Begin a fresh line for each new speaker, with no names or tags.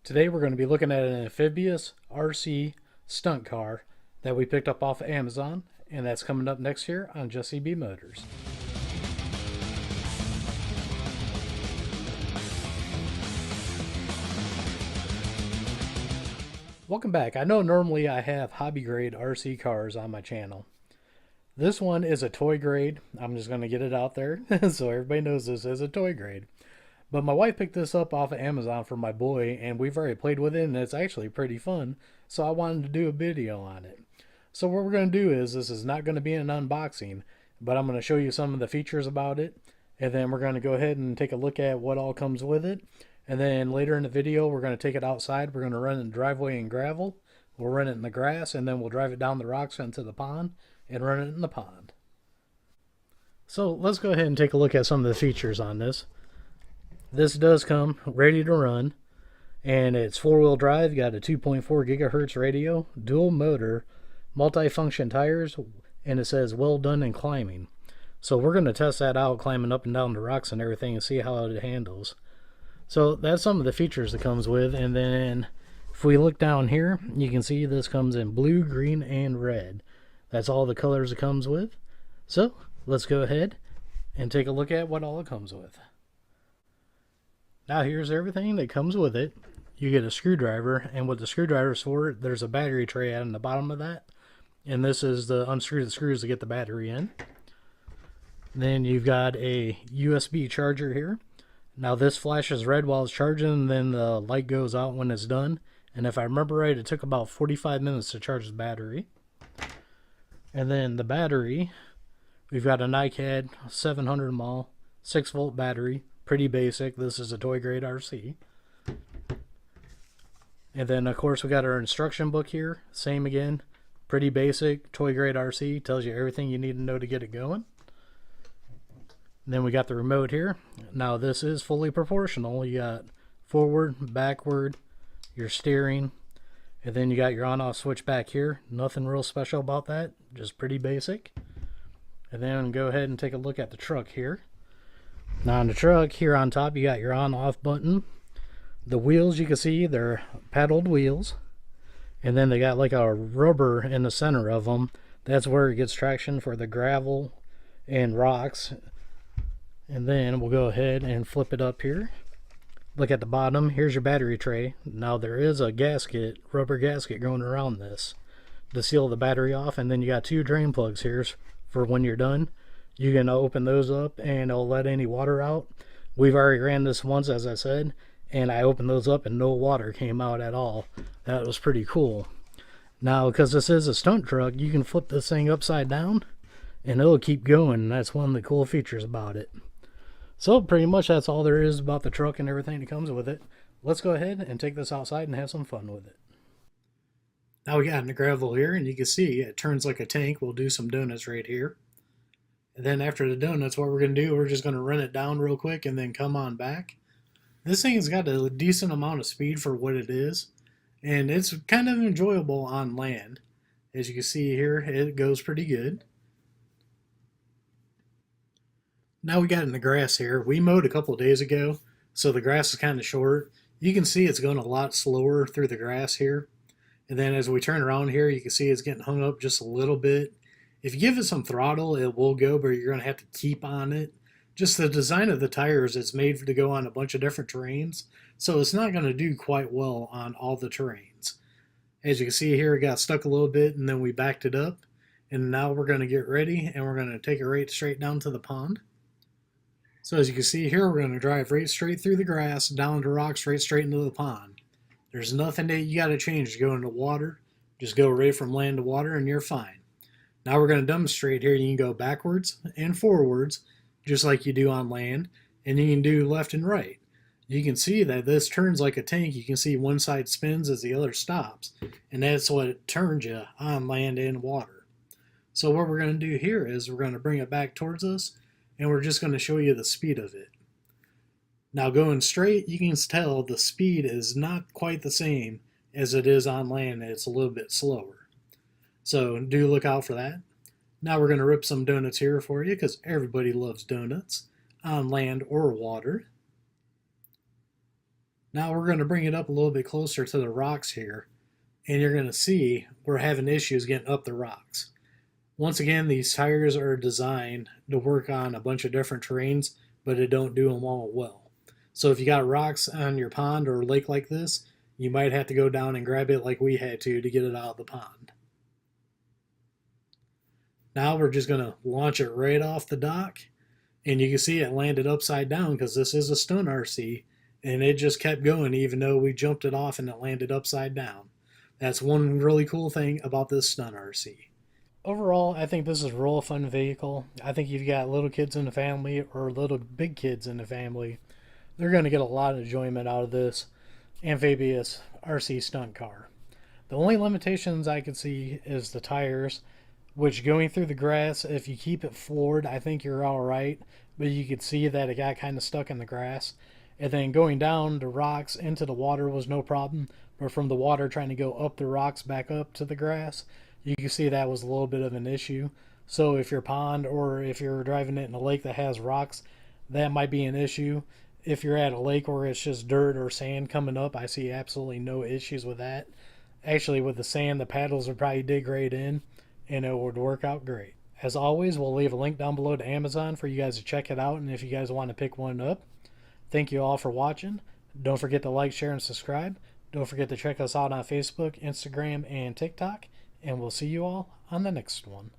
Today we're going to be looking at an amphibious RC stunt car that we picked up off of Amazon, and that's coming up next year on Jesse B Motors. Welcome back. I know normally I have hobby grade RC cars on my channel. This one is a toy grade. I'm just going to get it out there so everybody knows this is a toy grade. But my wife picked this up off of Amazon for my boy, and we've already played with it, and it's actually pretty fun. So I wanted to do a video on it. So what we're going to do is, this is not going to be an unboxing, but I'm going to show you some of the features about it. And then we're going to go ahead and take a look at what all comes with it. And then later in the video, we're going to take it outside. We're going to run it in the driveway in gravel. We'll run it in the grass, and then we'll drive it down the rocks into the pond and run it in the pond. So let's go ahead and take a look at some of the features on this. This does come ready to run, and it's four-wheel drive, got a 2.4 gigahertz radio, dual motor, multi-function tires, and it says well done in climbing. So we're going to test that out, climbing up and down the rocks and everything, and see how it handles. So that's some of the features it comes with. And then if we look down here, you can see this comes in blue, green, and red. That's all the colors it comes with. So let's go ahead and take a look at what all it comes with. Now here's everything that comes with it. You get a screwdriver, and what the screwdriver's for, there's a battery tray on the bottom of that. And this is to unscrew the screws to get the battery in. Then you've got a USB charger here. Now this flashes red while it's charging, and then the light goes out when it's done. And if I remember right, it took about 45 minutes to charge the battery. And then the battery, we've got a NiCad 700 mAh 6-volt battery. Pretty basic. This is a toy grade RC. And then of course we got our instruction book here. Same again. Pretty basic. Toy grade RC. Tells you everything you need to know to get it going. And then we got the remote here. Now this is fully proportional. You got forward, backward, your steering, and then you got your on-off switch back here. Nothing real special about that. Just pretty basic. And then go ahead and take a look at the truck here. Now on the truck here on top, you got your on-off button. The wheels, you can see they're paddled wheels, and then they got like a rubber in the center of them. That's where it gets traction for the gravel and rocks. And then we'll go ahead and flip it up here. Look at the bottom. Here's your battery tray. Now there is a gasket, rubber gasket going around this to seal the battery off, and then you got two drain plugs here for when you're done. You can open those up and it'll let any water out. We've already ran this once, as I said, and I opened those up and no water came out at all. That was pretty cool. Now, because this is a stunt truck, you can flip this thing upside down and it'll keep going. That's one of the cool features about it. So pretty much that's all there is about the truck and everything that comes with it. Let's go ahead and take this outside and have some fun with it. Now we got in the gravel here, and you can see it turns like a tank. We'll do some donuts right here. And then after the donuts, what we're going to do, we're just going to run it down real quick and then come on back. This thing has got a decent amount of speed for what it is, and it's kind of enjoyable on land. As you can see here, it goes pretty good. Now we got in the grass here. We mowed a couple of days ago, so the grass is kind of short. You can see it's going a lot slower through the grass here. And then as we turn around here, you can see it's getting hung up just a little bit. If you give it some throttle, it will go, but you're going to have to keep on it. Just the design of the tires, it's made to go on a bunch of different terrains, so it's not going to do quite well on all the terrains. As you can see here, it got stuck a little bit, and then we backed it up. And now we're going to get ready, and we're going to take it right straight down to the pond. So as you can see here, we're going to drive right straight through the grass, down to rocks, right straight into the pond. There's nothing that you got to change to go into water. Just go right from land to water, and you're fine. Now we're going to demonstrate here. You can go backwards and forwards, just like you do on land, and you can do left and right. You can see that this turns like a tank. You can see one side spins as the other stops, and that's what turns you on land and water. So what we're going to do here is we're going to bring it back towards us, and we're just going to show you the speed of it. Now going straight, you can tell the speed is not quite the same as it is on land. It's a little bit slower. So do look out for that. Now we're going to rip some donuts here for you, because everybody loves donuts on land or water. Now we're going to bring it up a little bit closer to the rocks here, and you're going to see we're having issues getting up the rocks. Once again, these tires are designed to work on a bunch of different terrains, but it don't do them all well. So if you got rocks on your pond or lake like this, you might have to go down and grab it like we had to get it out of the pond. Now we're just going to launch it right off the dock, and you can see it landed upside down because this is a stunt RC, and it just kept going even though we jumped it off and it landed upside down. That's one really cool thing about this stunt RC. Overall, I think this is a real fun vehicle. I think you've got little kids in the family or little big kids in the family, they're going to get a lot of enjoyment out of this amphibious RC stunt car. The only limitations I can see is the tires, which going through the grass, if you keep it floored, I think you're all right, but you could see that it got kind of stuck in the grass. And then going down the rocks into the water was no problem, but from the water trying to go up the rocks back up to the grass, you can see that was a little bit of an issue. So if your pond or if you're driving it in a lake that has rocks, that might be an issue. If you're at a lake where it's just dirt or sand coming up, I see absolutely no issues with that. Actually, with the sand, the paddles would probably dig right in and it would work out great. As always, we'll leave a link down below to Amazon for you guys to check it out, and if you guys want to pick one up. Thank you all for watching. Don't forget to like, share, and subscribe. Don't forget to check us out on Facebook, Instagram, and TikTok, and we'll see you all on the next one.